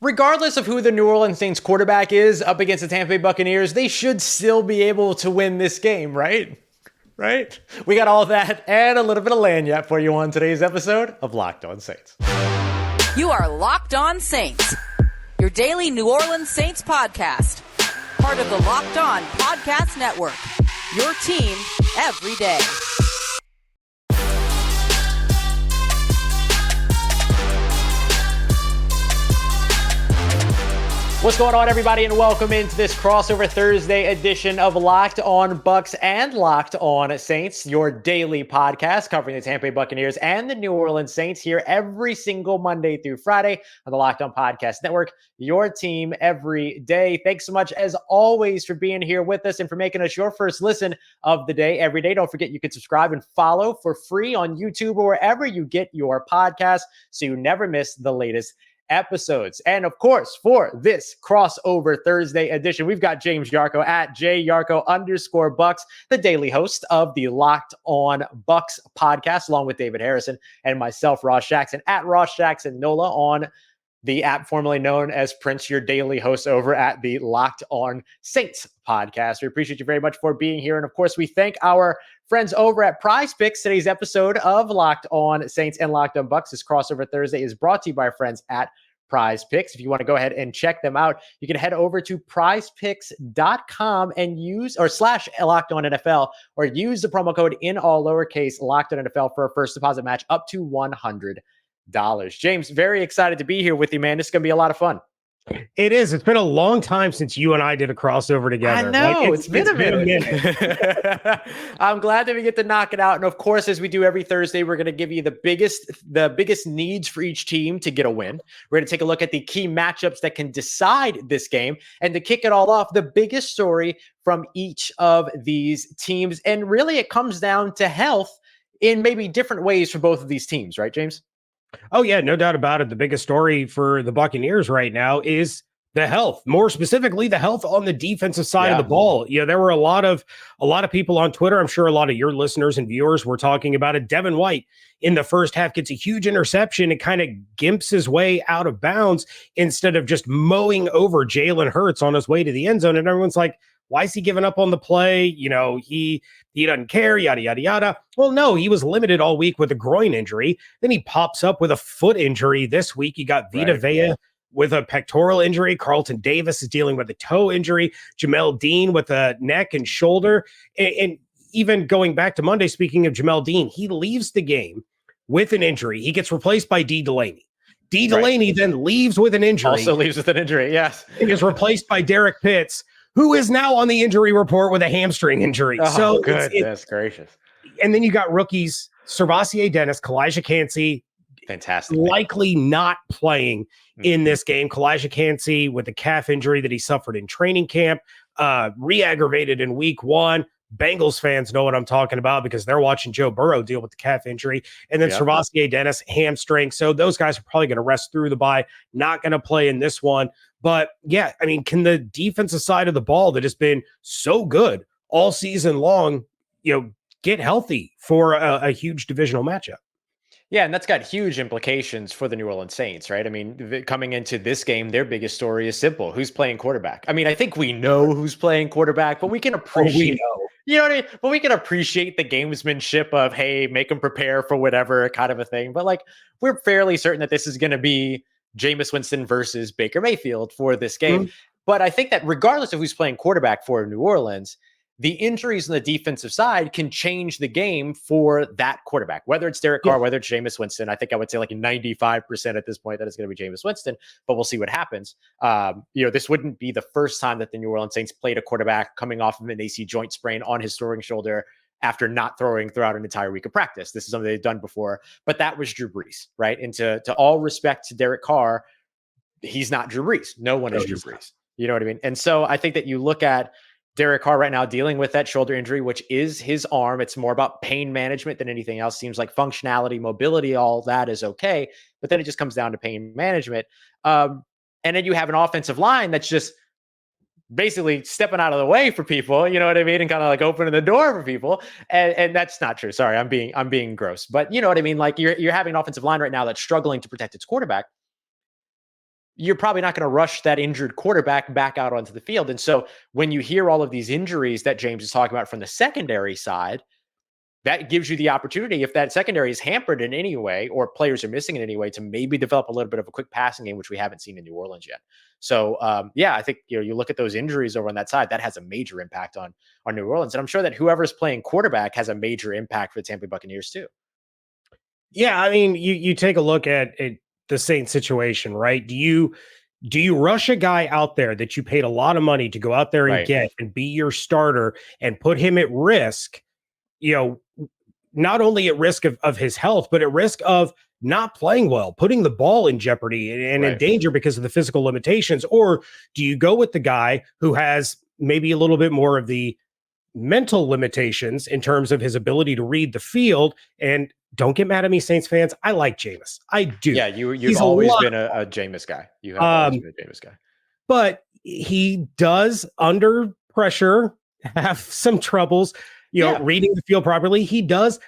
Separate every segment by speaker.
Speaker 1: Regardless of who the New Orleans Saints quarterback is up against the Tampa Bay Buccaneers, they should still be able to win this game, right? Right? We got all that and a little bit of lanyard for you on today's episode of Locked On Saints.
Speaker 2: You are Locked On Saints, your daily New Orleans Saints podcast. Part of the Locked On Podcast Network, your team every day.
Speaker 1: What's going on, everybody, and welcome into this crossover Thursday edition of Locked On Bucs and Locked On Saints, your daily podcast covering the Tampa Bay Buccaneers and the New Orleans Saints here every single Monday through Friday on the Locked On Podcast Network, your team every day. Thanks so much, as always, for being here with us and for making us your first listen of the day every day. Don't forget you can subscribe and follow for free on YouTube or wherever you get your podcasts so you never miss the latest episodes. And of course, for this crossover Thursday edition, we've got James Yarko at @JYarko_Bucs, the daily host of the Locked On Bucs podcast, along with David Harrison and myself, Ross Jackson, at Ross Jackson Nola on the app formerly known as Prince, your daily host over at the Locked On Saints podcast. We appreciate you very much for being here. And of course, we thank our friends over at Prize Picks. Today's episode of Locked On Saints and Locked On Bucs, this crossover Thursday, is brought to you by our friends at Prize Picks. If you want to go ahead and check them out, you can head over to prizepicks.com and use / Locked On NFL, or use the promo code in all lowercase Locked On NFL for a first deposit match up to $100. James, very excited to be here with you, man. This is going to be a lot of fun.
Speaker 3: It is. It's been a long time since you and I did a crossover together.
Speaker 1: I know. It's been a minute. I'm glad that we get to knock it out. And of course, as we do every Thursday, we're going to give you the biggest needs for each team to get a win. We're going to take a look at the key matchups that can decide this game. And to kick it all off, the biggest story from each of these teams. And really, it comes down to health in maybe different ways for both of these teams, right, James?
Speaker 3: Oh, yeah, no doubt about it. The biggest story for the Buccaneers right now is the health, more specifically, the health on the defensive side of the ball. You know, there were a lot of people on Twitter. I'm sure a lot of your listeners and viewers were talking about it. Devin White in the first half gets a huge interception and kind of gimps his way out of bounds instead of just mowing over Jalen Hurts on his way to the end zone. And everyone's like, why is he giving up on the play? You know, he doesn't care, yada, yada, yada. Well, no, he was limited all week with a groin injury. Then he pops up with a foot injury this week. You got Vita Vea with a pectoral injury. Carlton Davis is dealing with a toe injury. Jamel Dean with a neck and shoulder. And even going back to Monday, speaking of Jamel Dean, he leaves the game with an injury. He gets replaced by D. Delaney. D. Delaney then leaves with an injury.
Speaker 1: Also leaves with an injury, yes.
Speaker 3: And is replaced by Derek Pitts, who is now on the injury report with a hamstring injury.
Speaker 1: Oh,
Speaker 3: so
Speaker 1: goodness gracious.
Speaker 3: And then you got rookies, Servassier Dennis, Kalijah Kancey.
Speaker 1: Fantastic.
Speaker 3: Likely not playing in this game. Kalijah Kancey with the calf injury that he suffered in training camp, re-aggravated in week 1. Bengals fans know what I'm talking about because they're watching Joe Burrow deal with the calf injury. And then Servassier Dennis, hamstring. So those guys are probably going to rest through the bye, not going to play in this one. But yeah, I mean, can the defensive side of the ball that has been so good all season long, get healthy for a huge divisional matchup?
Speaker 1: Yeah, and that's got huge implications for the New Orleans Saints, right? I mean, coming into this game, their biggest story is simple. Who's playing quarterback? I mean, I think we know who's playing quarterback, but we can appreciate, you know what I mean? But we can appreciate the gamesmanship of, hey, make them prepare for whatever kind of a thing. But like, we're fairly certain that this is going to be Jameis Winston versus Baker Mayfield for this game. Mm-hmm. But I think that regardless of who's playing quarterback for New Orleans, the injuries on the defensive side can change the game for that quarterback, whether it's Derek Carr, whether it's Jameis Winston. I think I would say like 95% at this point that it's going to be Jameis Winston, but we'll see what happens. This wouldn't be the first time that the New Orleans Saints played a quarterback coming off of an AC joint sprain on his throwing shoulder after not throwing throughout an entire week of practice. This is something they've done before, but that was Drew Brees, right? And to all respect to Derek Carr, he's not Drew Brees. No one is Drew Brees. You know what I mean? And so I think that you look at Derek Carr right now dealing with that shoulder injury, which is his arm. It's more about pain management than anything else. Seems like functionality, mobility, all that is okay. But then it just comes down to pain management. And then you have an offensive line that's just basically stepping out of the way for people, you know what I mean? And kind of like opening the door for people. And that's not true. Sorry, I'm being gross. But you know what I mean? Like you're having an offensive line right now that's struggling to protect its quarterback. you're probably not going to rush that injured quarterback back out onto the field. And so when you hear all of these injuries that James is talking about from the secondary side, that gives you the opportunity, if that secondary is hampered in any way or players are missing in any way, to maybe develop a little bit of a quick passing game, which we haven't seen in New Orleans yet. So, I think, you look at those injuries over on that side, that has a major impact on New Orleans. And I'm sure that whoever's playing quarterback has a major impact for the Tampa Bay Buccaneers too.
Speaker 3: Yeah, I mean, you take a look at the Saints situation, right? Do you rush a guy out there that you paid a lot of money to go out there and get and be your starter and put him at risk, not only at risk of his health, but at risk of not playing well, putting the ball in jeopardy and in danger because of the physical limitations? Or do you go with the guy who has maybe a little bit more of the mental limitations in terms of his ability to read the field? And don't get mad at me, Saints fans, I like Jameis. I do.
Speaker 1: Yeah, you've always been a Jameis guy. You have always been a Jameis guy.
Speaker 3: But he does, under pressure, have some troubles reading the field properly. He does,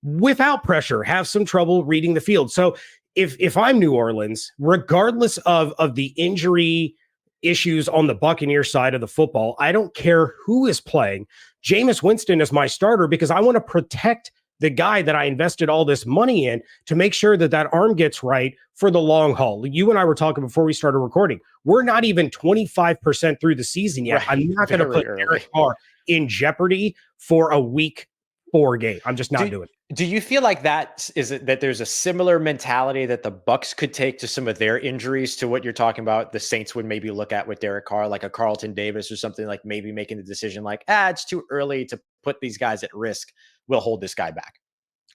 Speaker 3: without pressure, have some trouble reading the field. So if I'm New Orleans, regardless of the injury issues on the Buccaneer side of the football, I don't care who is playing. Jameis Winston is my starter because I want to protect the guy that I invested all this money in to make sure that arm gets right for the long haul. You and I were talking before we started recording. We're not even 25% through the season yet. I'm not going to put Derek Carr in jeopardy for a week 4 game. I'm just not doing it.
Speaker 1: Do you feel like that there's a similar mentality that the Bucs could take to some of their injuries to what you're talking about? The Saints would maybe look at with Derek Carr, like a Carlton Davis or something, like maybe making the decision like, it's too early to put these guys at risk. We'll hold this guy back.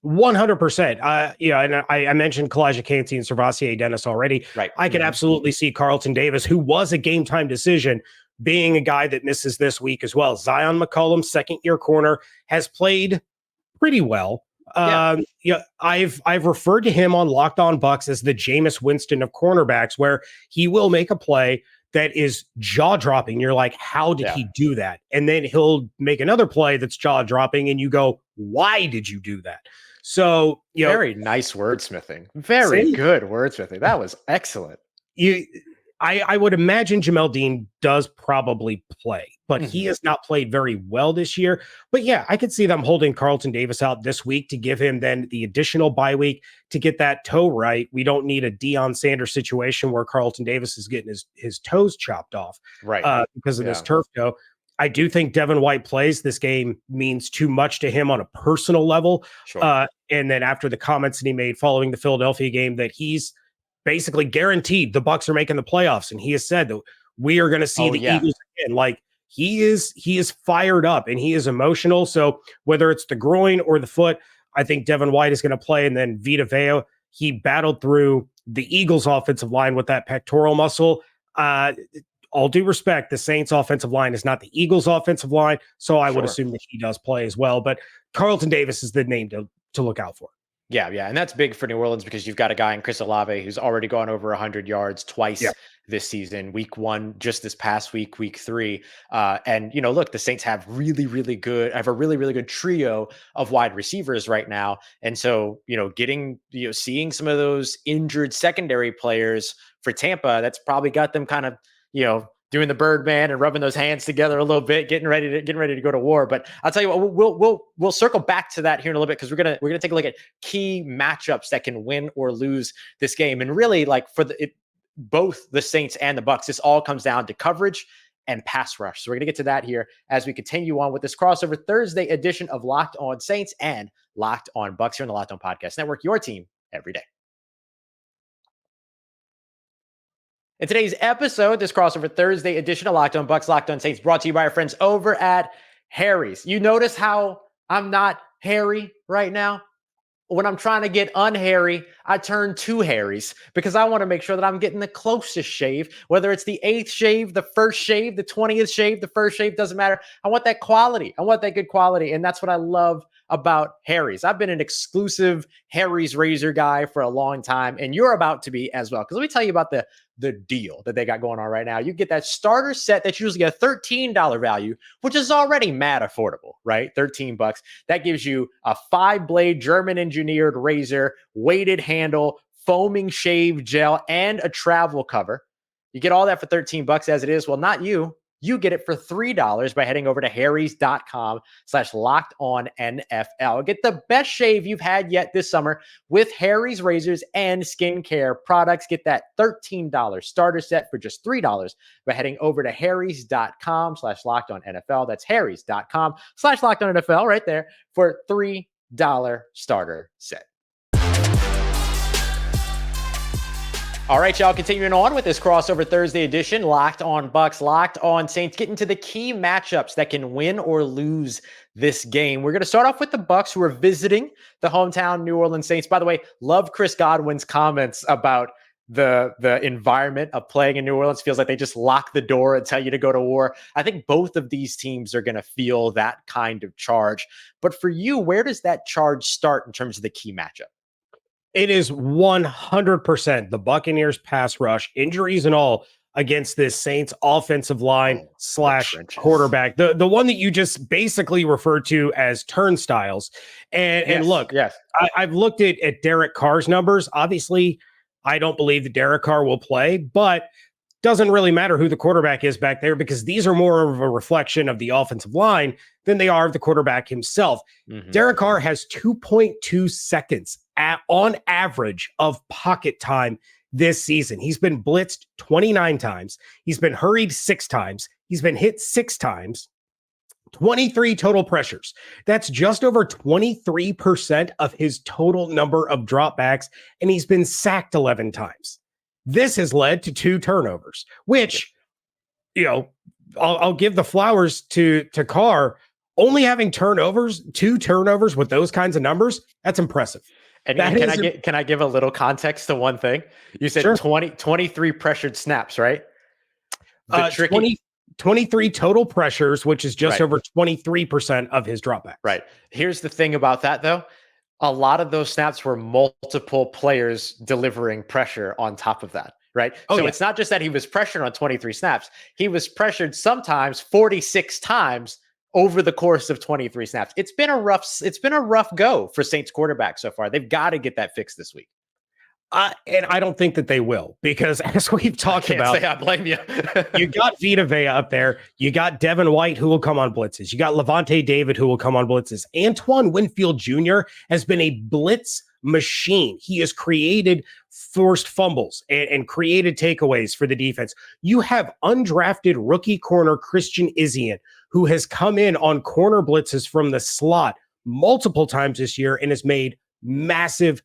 Speaker 3: 100%. And I mentioned Kalijah Kancey and Servassier Dennis already.
Speaker 1: Right.
Speaker 3: I could absolutely see Carlton Davis, who was a game time decision, being a guy that misses this week as well. Zion McCollum, second-year corner, has played pretty well. I've referred to him on Locked On Bucs as the Jameis Winston of cornerbacks, where he will make a play that is jaw-dropping. You're like, how did he do that? And then he'll make another play that's jaw-dropping, and you go, why did you do that? So,
Speaker 1: very nice wordsmithing. Very good wordsmithing. That was excellent.
Speaker 3: I would imagine Jamel Dean does probably play, but he has not played very well this year. But yeah, I could see them holding Carlton Davis out this week to give him then the additional bye week to get that toe right. We don't need a Deion Sanders situation where Carlton Davis is getting his toes chopped off because of this turf toe. I do think Devin White plays. This game means too much to him on a personal level. Sure. And then after the comments that he made following the Philadelphia game, that he's basically guaranteed the Bucs are making the playoffs. And he has said that we are going to see Eagles again. Like he is fired up and he is emotional. So whether it's the groin or the foot, I think Devin White is going to play. And then Vita Vea, he battled through the Eagles offensive line with that pectoral muscle. All due respect, the Saints offensive line is not the Eagles offensive line. So I would assume that he does play as well, but Carlton Davis is the name to look out for.
Speaker 1: Yeah. And that's big for New Orleans because you've got a guy in Chris Olave who's already gone over 100 yards twice this season, week 1, just this past week, week 3. And, look, the Saints have a really, really good trio of wide receivers right now. And so, seeing some of those injured secondary players for Tampa, that's probably got them kind of, doing the Birdman and rubbing those hands together a little bit, getting ready to go to war. But I'll tell you what, we'll circle back to that here in a little bit because we're gonna take a look at key matchups that can win or lose this game. And really, like for both the Saints and the Bucs, this all comes down to coverage and pass rush. So we're gonna get to that here as we continue on with this crossover Thursday edition of Locked On Saints and Locked On Bucs here on the Locked On Podcast Network. Your team every day. In today's episode, this crossover Thursday edition of Locked On Bucs, Locked On Saints, brought to you by our friends over at Harry's. You notice how I'm not hairy right now? When I'm trying to get unhairy, I turn to Harry's because I want to make sure that I'm getting the closest shave, whether it's the 8th shave, the 1st shave, the 20th shave, the 1st shave, doesn't matter. I want that quality. I want that good quality. And that's what I love about Harry's. I've been an exclusive Harry's razor guy for a long time, and you're about to be as well. Because let me tell you about the deal that they got going on right now. You get that starter set that's usually a $13 value, which is already mad affordable, right? $13. That gives you a 5-blade German engineered razor, weighted handle, foaming shave gel, and a travel cover. You get all that for $13 as it is. Well, not you. You get it for $3 by heading over to harrys.com/lockedonnfl. Get the best shave you've had yet this summer with Harry's razors and skincare products. Get that $13 starter set for just $3 by heading over to harrys.com/lockedonnfl. That's harrys.com/lockedonnfl right there for $3 starter set. All right, y'all, continuing on with this crossover Thursday edition, Locked on Bucs, Locked on Saints, getting to the key matchups that can win or lose this game. We're going to start off with the Bucs, who are visiting the hometown New Orleans Saints. By the way, love Chris Godwin's comments about the environment of playing in New Orleans. Feels like they just lock the door and tell you to go to war. I think both of these teams are going to feel that kind of charge. But for you, where does that charge start in terms of the key matchup?
Speaker 3: It is 100% the Buccaneers pass rush, injuries and all, against this Saints offensive line / quarterback. The one that you just basically referred to as turnstiles. And look, I've looked at Derek Carr's numbers. Obviously, I don't believe that Derek Carr will play, but doesn't really matter who the quarterback is back there, because these are more of a reflection of the offensive line than they are of the quarterback himself. Mm-hmm. Derek Carr has 2.2 seconds on average of pocket time this season. He's been blitzed 29 times. He's been hurried 6 times. He's been hit 6 times. 23 total pressures. That's just over 23% of his total number of dropbacks, and he's been sacked 11 times. This has led to 2 turnovers, which, I'll give the flowers to Carr. Only having 2 turnovers with those kinds of numbers, that's impressive.
Speaker 1: And can I give a little context to one thing? You said 23 pressured snaps, right?
Speaker 3: 23 total pressures, which is just over 23% of his dropbacks.
Speaker 1: Right. Here's the thing about that, though. A lot of those snaps were multiple players delivering pressure on top of that, right? It's not just that he was pressured on 23 snaps. He was pressured sometimes 46 times over the course of 23 snaps. It's been a rough go for Saints quarterback so far. They've got to get that fixed this week.
Speaker 3: And I don't think that they will, because as we've talked about,
Speaker 1: I blame you.
Speaker 3: You got Vita Vea up there. You got Devin White, who will come on blitzes. You got Levante David, who will come on blitzes. Antoine Winfield Jr. has been a blitz machine. He has created forced fumbles and created takeaways for the defense. You have undrafted rookie corner Christian Izien, who has come in on corner blitzes from the slot multiple times this year and has made massive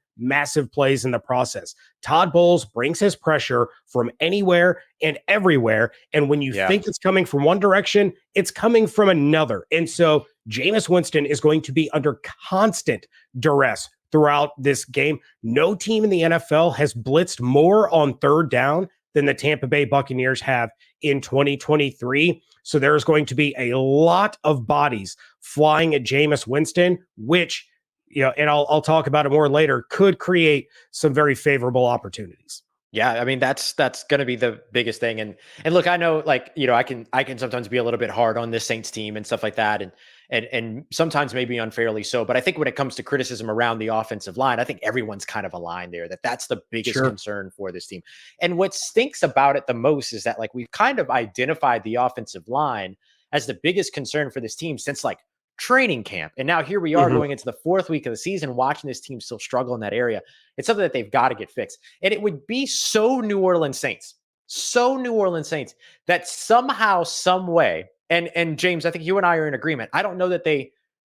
Speaker 3: plays in the process. Todd Bowles brings his pressure from anywhere and everywhere. And when you think it's coming from one direction, it's coming from another. And so Jameis Winston is going to be under constant duress throughout this game. No team in the NFL has blitzed more on third down than the Tampa Bay Buccaneers have in 2023. So there's going to be a lot of bodies flying at Jameis Winston, which, and I'll talk about it more later, could create some very favorable opportunities.
Speaker 1: Yeah, I mean, that's going to be the biggest thing. And look, I know, I can sometimes be a little bit hard on this Saints team and stuff like that, and sometimes maybe unfairly so. But I think when it comes to criticism around the offensive line, I think everyone's kind of aligned there, that's the biggest concern for this team. And what stinks about it the most is that we've kind of identified the offensive line as the biggest concern for this team since training camp. And now here we are going into the 4th week of the season, watching this team still struggle in that area. It's something that they've got to get fixed. And it would be so New Orleans Saints that somehow, some way, and James, I think you and I are in agreement. I don't know that they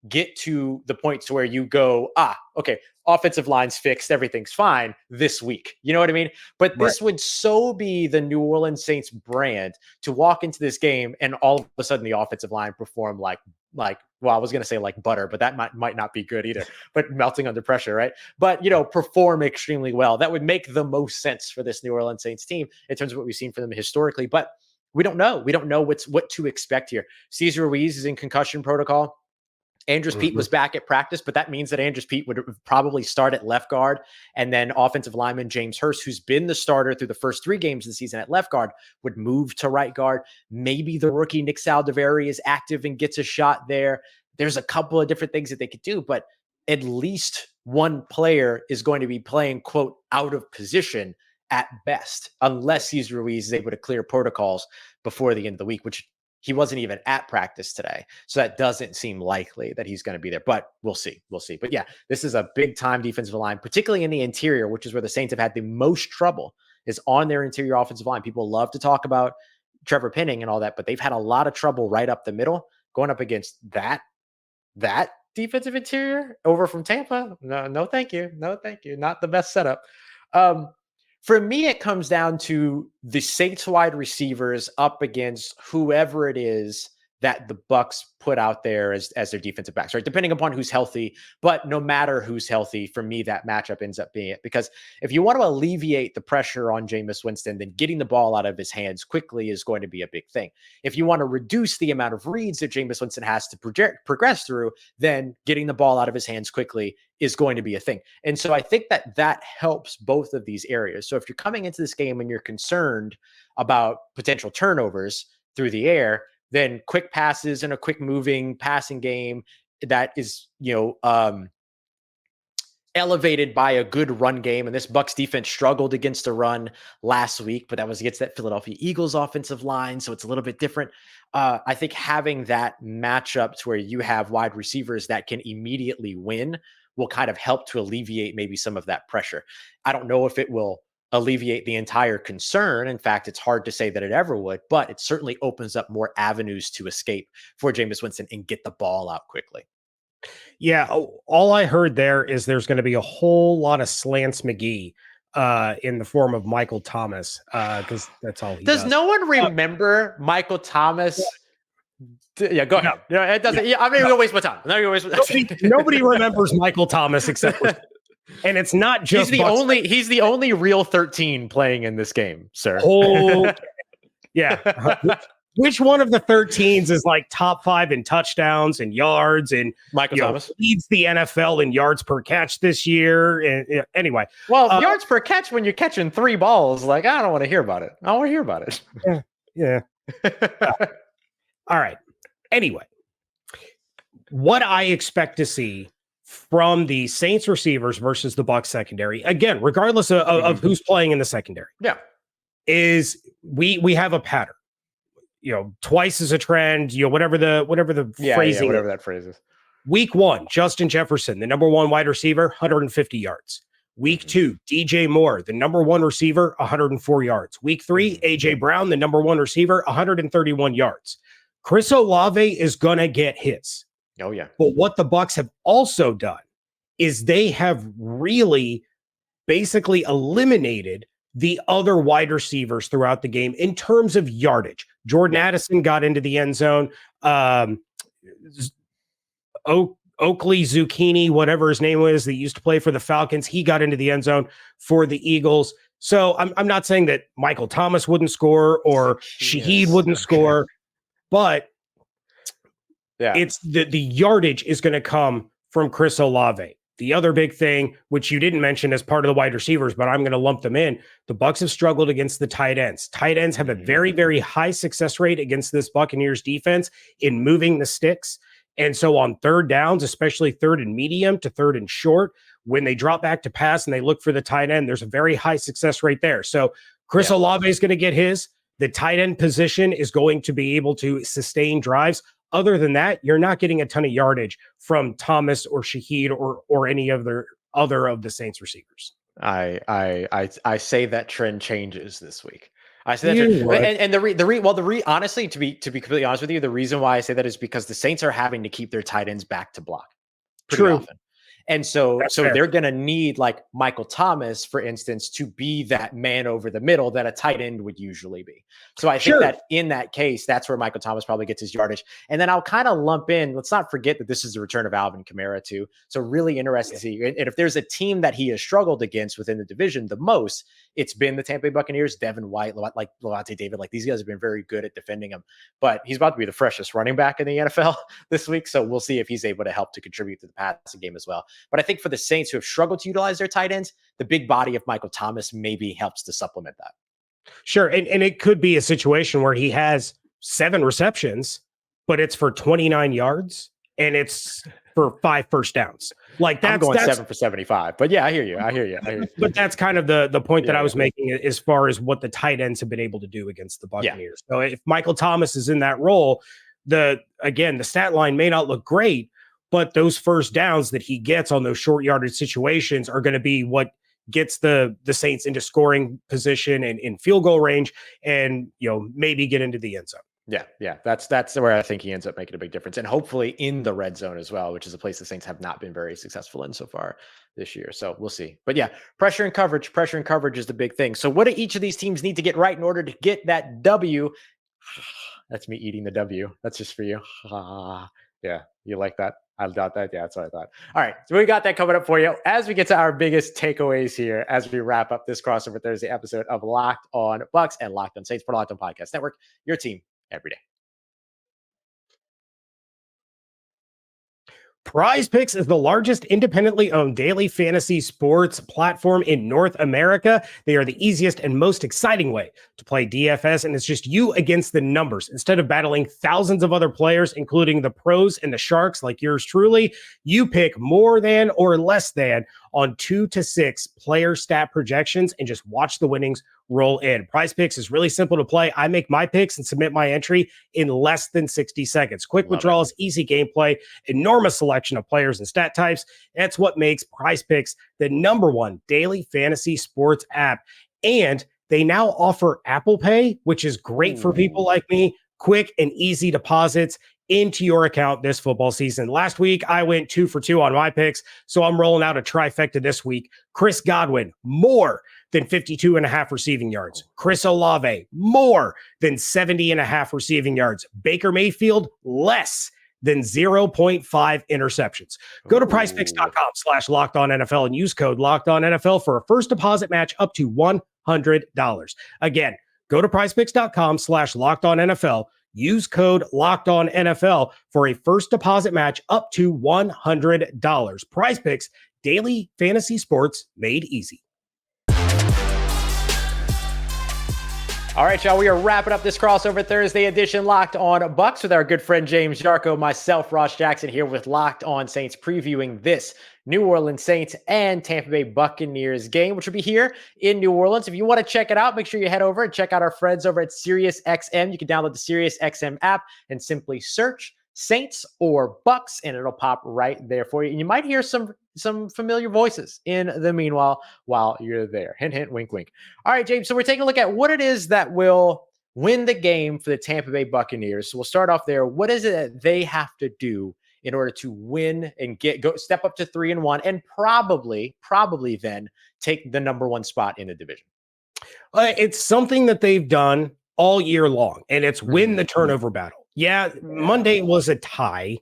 Speaker 1: get to the point to where you go, okay, offensive line's fixed, everything's fine this week. You know what I mean? But this would so be the New Orleans Saints brand to walk into this game and all of a sudden the offensive line perform like well, I was going to say like butter, but that might not be good either, but melting under pressure, right? But, perform extremely well. That would make the most sense for this New Orleans Saints team in terms of what we've seen for them historically, but we don't know. We don't know what to expect here. Cesar Ruiz is in concussion protocol. Andres Pete was back at practice, but that means that Andres Pete would probably start at left guard, and then offensive lineman James Hurst, who's been the starter through the first 3 games of the season at left guard, would move to right guard. Maybe the rookie Nick Saldiveri is active and gets a shot there. There's a couple of different things that they could do, but at least one player is going to be playing, quote, out of position at best, unless Cesar Ruiz is able to clear protocols before the end of the week, which he wasn't even at practice today. So that doesn't seem likely that he's going to be there, but we'll see. We'll see. But yeah, this is a big time defensive line, particularly in the interior, which is where the Saints have had the most trouble, is on their interior offensive line. People love to talk about Trevor Penning and all that, but they've had a lot of trouble right up the middle going up against that defensive interior over from Tampa. No, thank you. No, thank you. Not the best setup. For me, it comes down to the Saints wide receivers up against whoever it is that the Bucs put out there as their defensive backs, right? Depending upon who's healthy, but no matter who's healthy, for me, that matchup ends up being it. Because if you want to alleviate the pressure on Jameis Winston, then getting the ball out of his hands quickly is going to be a big thing. If you want to reduce the amount of reads that Jameis Winston has to progress through, then getting the ball out of his hands quickly is going to be a thing. And so I think that helps both of these areas. So if you're coming into this game and you're concerned about potential turnovers through the air, then quick passes and a quick moving passing game that is, elevated by a good run game. And this Bucs defense struggled against a run last week, but that was against that Philadelphia Eagles offensive line. So it's a little bit different. I think having that matchup to where you have wide receivers that can immediately win will kind of help to alleviate maybe some of that pressure. I don't know if it will alleviate the entire concern. In fact, it's hard to say that it ever would, but it certainly opens up more avenues to escape for Jameis Winston and get the ball out quickly.
Speaker 3: Yeah, all I heard there is there's going to be a whole lot of slants McGee in the form of Michael Thomas, because that's all he does.
Speaker 1: Does no one remember Michael Thomas? Yeah, go ahead. No, it doesn't. Yeah, I'm not going to waste my time.
Speaker 3: Nobody remembers Michael Thomas except for. And it's not just
Speaker 1: he's the only real 13 playing in this game, sir.
Speaker 3: Oh, yeah. Which one of the 13s is like top 5 in touchdowns and yards and
Speaker 1: Michael Thomas
Speaker 3: leads the NFL in yards per catch this year? And anyway,
Speaker 1: well, yards per catch when you're catching 3 balls, like I don't want to hear about it. I don't want to hear about it.
Speaker 3: Yeah. All right. Anyway, what I expect to see from the Saints receivers versus the Bucs secondary, again, regardless of who's playing in the secondary, is we have a pattern. Twice as a trend. Whatever the phrasing,
Speaker 1: whatever that phrase is.
Speaker 3: Week 1, Justin Jefferson, the number 1 wide receiver, 150 yards. Week 2, DJ Moore, the number 1 receiver, 104 yards. Week 3, AJ Brown, the number 1 receiver, 131 yards. Chris Olave is gonna get his.
Speaker 1: Oh, yeah.
Speaker 3: But what the Bucs have also done is they have really basically eliminated the other wide receivers throughout the game in terms of yardage. Jordan Addison got into the end zone. Oakley Zucchini, whatever his name was, that used to play for the Falcons, he got into the end zone for the Eagles. So I'm not saying that Michael Thomas wouldn't score or Shaheed wouldn't score, but it's the yardage is going to come from Chris Olave. The other big thing, which you didn't mention as part of the wide receivers, but I'm going to lump them in, the Bucs have struggled against the tight ends. Tight ends have a very, very high success rate against this Buccaneers defense in moving the sticks. And so on third downs, especially third and medium to third and short, when they drop back to pass and they look for the tight end, there's a very high success rate there. So Chris Olave is going to get his. The tight end position is going to be able to sustain drives. Other than that, you're not getting a ton of yardage from Thomas or Shaheed or any other of the Saints receivers.
Speaker 1: I say that trend changes this week. I say that trend, and honestly, to be completely honest with you, the reason why I say that is because the Saints are having to keep their tight ends back to block pretty often. And so they're going to need like Michael Thomas, for instance, to be that man over the middle that a tight end would usually be. So I think that in that case, that's where Michael Thomas probably gets his yardage. And then I'll kind of lump in, let's not forget that this is the return of Alvin Kamara too. So really interesting to see. And if there's a team that he has struggled against within the division the most, it's been the Tampa Bay Buccaneers. Devin White, like Levante David, like these guys have been very good at defending him. But he's about to be the freshest running back in the NFL this week. So we'll see if he's able to help to contribute to the passing game as well. But I think for the Saints who have struggled to utilize their tight ends, the big body of Michael Thomas maybe helps to supplement that.
Speaker 3: Sure. And it could be a situation where he has 7 receptions, but it's for 29 yards and it's for 5 first downs. Like
Speaker 1: I'm going 7 for 75. But yeah, I hear you.
Speaker 3: But that's kind of the point that I was making as far as what the tight ends have been able to do against the Buccaneers. So if Michael Thomas is in that role, the stat line may not look great, but those first downs that he gets on those short yardage situations are going to be what gets the Saints into scoring position and in field goal range, and maybe get into the end zone.
Speaker 1: Yeah. That's where I think he ends up making a big difference, and hopefully in the red zone as well, which is a place the Saints have not been very successful in so far this year. So we'll see. But yeah, pressure and coverage is the big thing. So what do each of these teams need to get right in order to get that W? That's me eating the W. That's just for you. Yeah, you like that? I thought that. Yeah, that's what I thought. All right, so we got that coming up for you as we get to our biggest takeaways here as we wrap up this Crossover Thursday episode of Locked On Bucs and Locked On Saints for Locked On Podcast Network, your team every day.
Speaker 3: Prize Picks is the largest independently owned daily fantasy sports platform in North America. They are the easiest and most exciting way to play DFS, and it's just you against the numbers. Instead of battling thousands of other players, including the pros and the sharks like yours truly, you pick more than or less than on 2 to 6 player stat projections and just watch the winnings roll in. Prize Picks is really simple to play. I make my picks and submit my entry in less than 60 seconds. Quick withdrawals, easy gameplay, enormous selection of players and stat types. That's what makes Prize Picks the #1 daily fantasy sports app. And they now offer Apple Pay, which is great for people like me. Quick and easy deposits into your account this football season. Last week, I went 2 for 2 on my picks, so I'm rolling out a trifecta this week. Chris Godwin, more than 52.5 receiving yards. Chris Olave, more than 70.5 receiving yards. Baker Mayfield, less than 0.5 interceptions. Go to prizepicks.com/LockedOnNFL and use code LockedOnNFL for a first deposit match up to $100. Again, go to prizepicks.com/LockedOnNFL. Use code LockedOnNFL for a first deposit match up to $100. Prize Picks, daily fantasy sports made easy.
Speaker 1: All right, y'all, we are wrapping up this Crossover Thursday edition Locked On Bucs with our good friend James Yarko, myself, Ross Jackson, here with Locked On Saints, previewing this New Orleans Saints and Tampa Bay Buccaneers game, which will be here in New Orleans. If you want to check it out, make sure you head over and check out our friends over at SiriusXM. You can download the SiriusXM app and simply search Saints or Bucs, and it'll pop right there for you. And you might hear some familiar voices in the meanwhile while you're there. Hint, hint, wink, wink. All right, James. So we're taking a look at what it is that will win the game for the Tampa Bay Buccaneers. So we'll start off there. What is it that they have to do in order to win and step up to 3-1 and probably then take the #1 spot in the division?
Speaker 3: It's something that they've done all year long, and it's win the turnover battle. Yeah, Monday was a tie,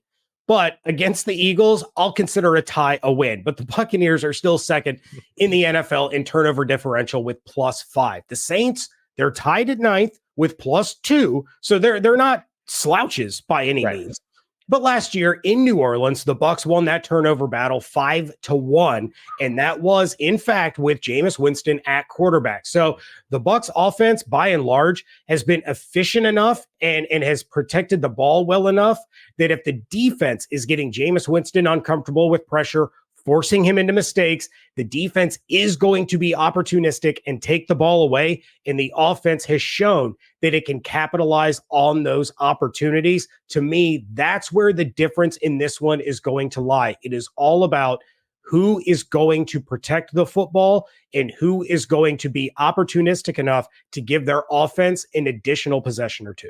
Speaker 3: but against the Eagles, I'll consider a tie a win. But the Buccaneers are still second in the NFL in turnover differential with +5. The Saints, they're tied at 9th with +2, so they're not slouches by any means. But last year in New Orleans, the Bucs won that turnover battle 5-1, and that was, in fact, with Jameis Winston at quarterback. So the Bucs offense, by and large, has been efficient enough and has protected the ball well enough that if the defense is getting Jameis Winston uncomfortable with pressure, forcing him into mistakes, the defense is going to be opportunistic and take the ball away. And the offense has shown that it can capitalize on those opportunities. To me, that's where the difference in this one is going to lie. It is all about who is going to protect the football and who is going to be opportunistic enough to give their offense an additional possession or two.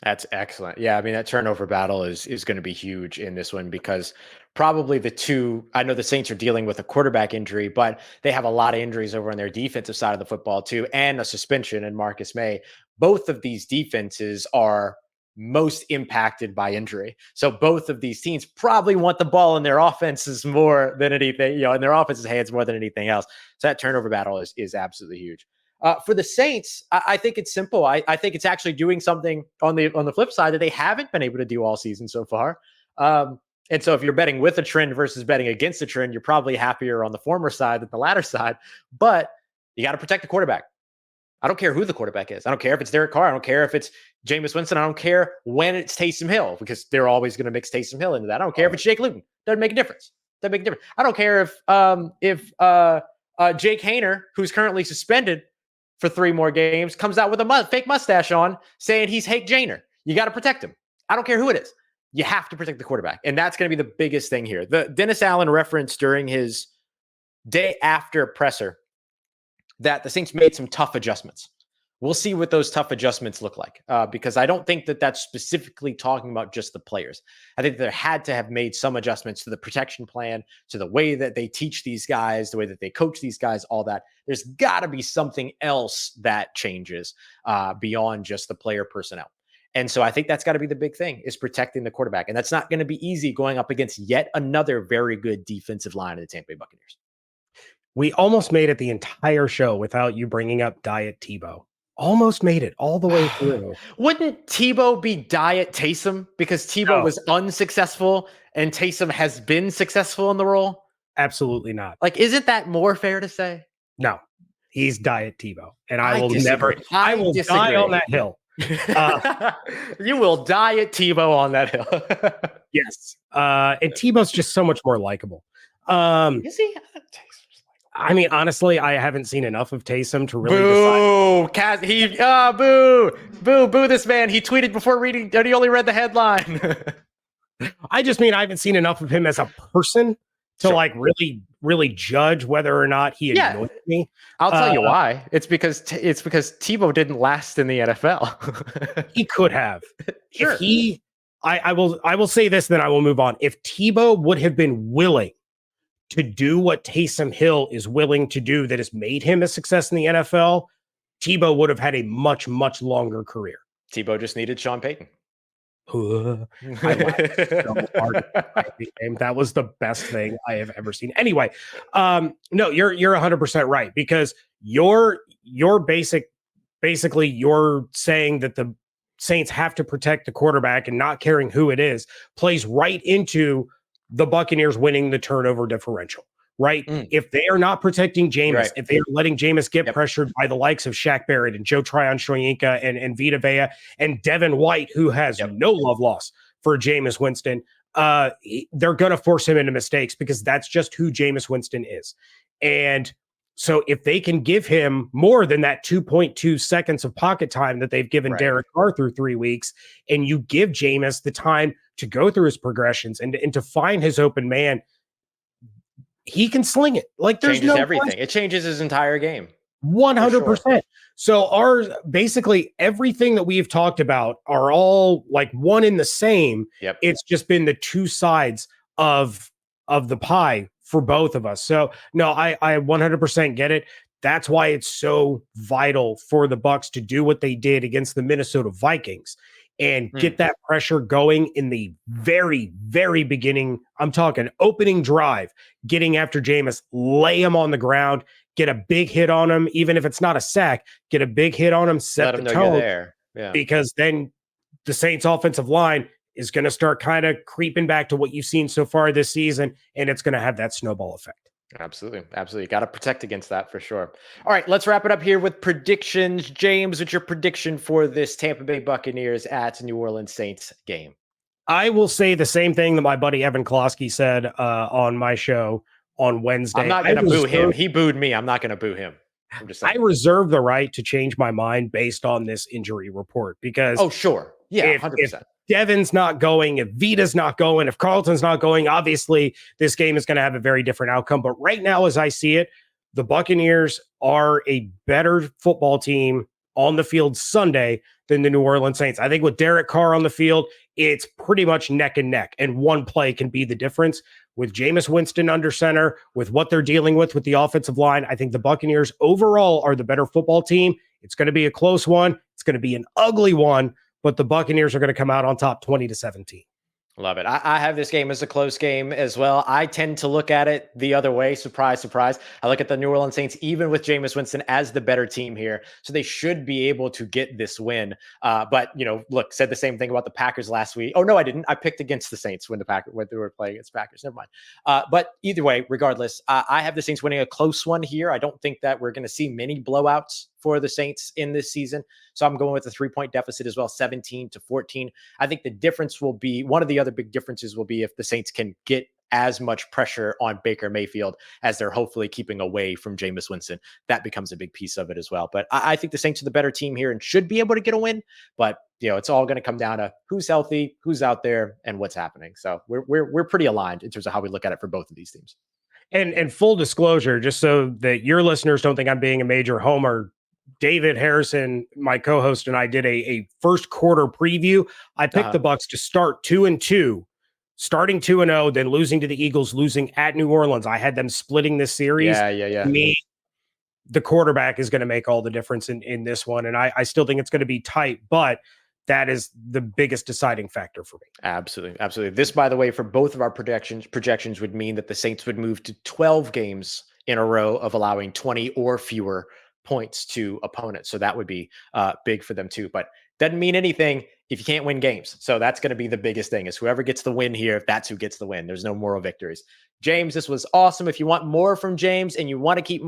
Speaker 1: That's excellent. Yeah, I mean, that turnover battle is going to be huge in this one because probably I know the Saints are dealing with a quarterback injury, but they have a lot of injuries over on their defensive side of the football too, and a suspension in Marcus May. Both of these defenses are most impacted by injury. So both of these teams probably want the ball in their offenses more than anything, in their offense's hands more than anything else. So that turnover battle is absolutely huge. For the Saints, I think it's simple. I think it's actually doing something on the flip side that they haven't been able to do all season so far. And so if you're betting with a trend versus betting against a trend, you're probably happier on the former side than the latter side. But you got to protect the quarterback. I don't care who the quarterback is. I don't care if it's Derek Carr. I don't care if it's Jameis Winston. I don't care when it's Taysom Hill, because they're always going to mix Taysom Hill into that. I don't care if it's Jake Luton. Doesn't make a difference. Doesn't make a difference. I don't care if Jake Haener, who's currently suspended for 3 more games, comes out with a fake mustache on saying he's Hake Janer. You got to protect him. I don't care who it is. You have to protect the quarterback. And that's going to be the biggest thing here. The Dennis Allen referenced during his day after presser that the Saints made some tough adjustments. We'll see what those tough adjustments look like, because I don't think that that's specifically talking about just the players. I think there had to have made some adjustments to the protection plan, to the way that they teach these guys, the way that they coach these guys, all that. There's got to be something else that changes beyond just the player personnel. And so I think that's got to be the big thing, is protecting the quarterback. And that's not going to be easy going up against yet another very good defensive line of the Tampa Bay Buccaneers.
Speaker 3: We almost made it the entire show without you bringing up Diet Tebow. Almost made it all the way through.
Speaker 1: Wouldn't Tebow be Diet Taysom, because Tebow was unsuccessful and Taysom has been successful in the role?
Speaker 3: Absolutely not.
Speaker 1: Like, isn't that more fair to say?
Speaker 3: No, he's Diet Tebow, and I will
Speaker 1: disagree.
Speaker 3: never. I will die on that hill.
Speaker 1: You will die at Tebow on that hill.
Speaker 3: Yes, and Tebow's just so much more likable.
Speaker 1: Is he?
Speaker 3: I mean, honestly, I haven't seen enough of Taysom to really
Speaker 1: decide. Boo this man. He tweeted before reading, and he only read the headline.
Speaker 3: I just mean I haven't seen enough of him as a person to like really judge whether or not he annoys me.
Speaker 1: I'll tell you why. It's because Tebow didn't last in the NFL.
Speaker 3: He could have.
Speaker 1: Sure.
Speaker 3: If I will say this, then I will move on. If Tebow would have been willing to do what Taysom Hill is willing to do, that has made him a success in the NFL, Tebow would have had a much, much longer career.
Speaker 1: Tebow just needed Sean Payton.
Speaker 3: That was the best thing I have ever seen. Anyway, no, you're 100% right, because you're basically you're saying that the Saints have to protect the quarterback, and not caring who it is plays right into the Buccaneers winning the turnover differential, right? If they are not protecting Jameis, if they are letting Jameis get pressured by the likes of Shaq Barrett and Joe Tryon-Shoyinka and Vita Vea and Devin White, who has no love lost for Jameis Winston, they're going to force him into mistakes, because that's just who Jameis Winston is. And so if they can give him more than that 2.2 seconds of pocket time that they've given Derek Carr through 3 weeks, and you give Jameis the time to go through his progressions and to find his open man, he can sling it. Like, there's no
Speaker 1: everything.
Speaker 3: question.
Speaker 1: It changes his entire game.
Speaker 3: 100%.
Speaker 1: Sure.
Speaker 3: So basically everything that we've talked about are all like one in the same.
Speaker 1: Yep.
Speaker 3: It's just been the two sides of the pie for both of us. So no, I 100% get it. That's why it's so vital for the Bucs to do what they did against the Minnesota Vikings and get that pressure going in the very, very beginning. I'm talking opening drive, getting after Jameis, lay him on the ground, get a big hit on him, even if it's not a sack, get a big hit on him, set the tone
Speaker 1: there. Yeah.
Speaker 3: Because then the Saints offensive line is going to start kind of creeping back to what you've seen so far this season, and it's going to have that snowball effect.
Speaker 1: Absolutely. Absolutely. Got to protect against that for sure. All right, let's wrap it up here with predictions. James, what's your prediction for this Tampa Bay Buccaneers at New Orleans Saints game?
Speaker 3: I will say the same thing that my buddy Evan Klosky said on my show on Wednesday.
Speaker 1: I'm not going to boo him. He booed me. I'm not going to boo him. I'm just saying.
Speaker 3: I reserve the right to change my mind based on this injury report, because
Speaker 1: sure. Yeah, 100%.
Speaker 3: If Devin's not going, if Vita's not going, if Carlton's not going, obviously this game is going to have a very different outcome. But right now, as I see it, the Buccaneers are a better football team on the field Sunday than the New Orleans Saints. I think with Derek Carr on the field, it's pretty much neck and neck, and one play can be the difference. With Jameis Winston under center, with what they're dealing with the offensive line, I think the Buccaneers overall are the better football team. It's going to be a close one. It's going to be an ugly one, but the Buccaneers are going to come out on top 20-17.
Speaker 1: Love it. I have this game as a close game as well. I tend to look at it the other way. Surprise, surprise. I look at the New Orleans Saints, even with Jameis Winston, as the better team here. So they should be able to get this win. But, look, said the same thing about the Packers last week. Oh, no, I didn't. I picked against the Saints when they were playing against Packers. Never mind. But either way, regardless, I have the Saints winning a close one here. I don't think that we're going to see many blowouts for the Saints in this season. So I'm going with a 3-point deficit as well, 17-14. I think the difference will be, one of the other big differences will be if the Saints can get as much pressure on Baker Mayfield as they're hopefully keeping away from Jameis Winston. That becomes a big piece of it as well. But I think the Saints are the better team here and should be able to get a win. But it's all going to come down to who's healthy, who's out there, and what's happening. So we're pretty aligned in terms of how we look at it for both of these teams.
Speaker 3: And full disclosure, just so that your listeners don't think I'm being a major homer, David Harrison, my co-host, and I did a first quarter preview. I picked the Bucs to start 2-2, starting 2-0, then losing to the Eagles, losing at New Orleans. I had them splitting this series.
Speaker 1: Yeah.
Speaker 3: To me, the quarterback is going to make all the difference in this one. And I still think it's going to be tight, but that is the biggest deciding factor for me.
Speaker 1: Absolutely. This, by the way, for both of our projections would mean that the Saints would move to 12 games in a row of allowing 20 or fewer points to opponents. So that would be big for them too, but doesn't mean anything if you can't win games. So that's going to be the biggest thing, is whoever gets the win here, if that's who gets the win. There's no moral victories. James, this was awesome. If you want more from James and you want to keep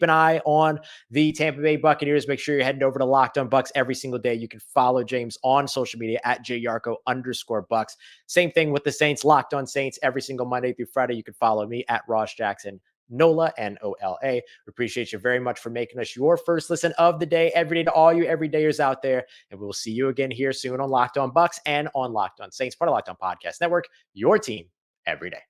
Speaker 1: an eye on the Tampa Bay Buccaneers, make sure you're heading over to Locked On Bucs every single day. You can follow James on social media at @JYarko_Bucs. Same thing with the Saints, Locked On Saints every single Monday through Friday. You can follow me at Ross Jackson Nola, Nola. We appreciate you very much for making us your first listen of the day, every day, to all you everydayers out there. And we will see you again here soon on Locked On Bucs and on Locked On Saints, part of Locked On Podcast Network, your team every day.